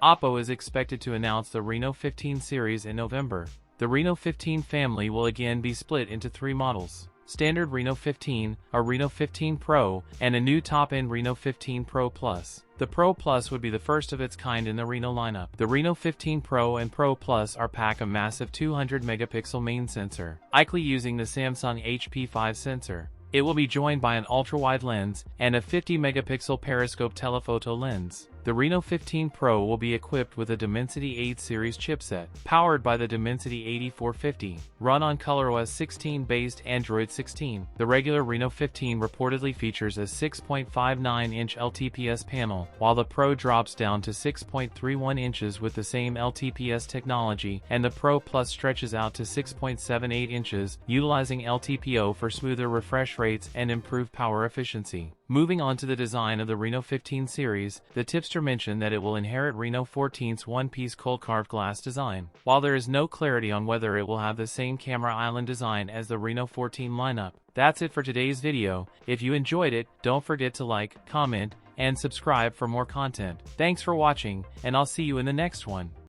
Oppo is expected to announce the Reno 15 series in November. The Reno 15 family will again be split into three models: standard Reno 15, a Reno 15 Pro, and a new top-end Reno 15 Pro Plus. The Pro Plus would be the first of its kind in the Reno lineup. The Reno 15 Pro and Pro Plus are packed a massive 200-megapixel main sensor, likely using the Samsung HP5 sensor. It will be joined by an ultra-wide lens and a 50-megapixel periscope telephoto lens. The Reno 15 Pro will be equipped with a Dimensity 8 series chipset, powered by the Dimensity 8450, run on ColorOS 16-based Android 16. The regular Reno 15 reportedly features a 6.59-inch LTPS panel, while the Pro drops down to 6.31 inches with the same LTPS technology, and the Pro Plus stretches out to 6.78 inches, utilizing LTPO for smoother refresh rates and improved power efficiency. Moving on to the design of the Reno 15 series, the tipster mentioned that it will inherit Reno 14's one-piece cold-carved glass design. While there is no clarity on whether it will have the same camera island design as the Reno 14 lineup. That's it for today's video. If you enjoyed it, don't forget to like, comment, and subscribe for more content. Thanks for watching, and I'll see you in the next one.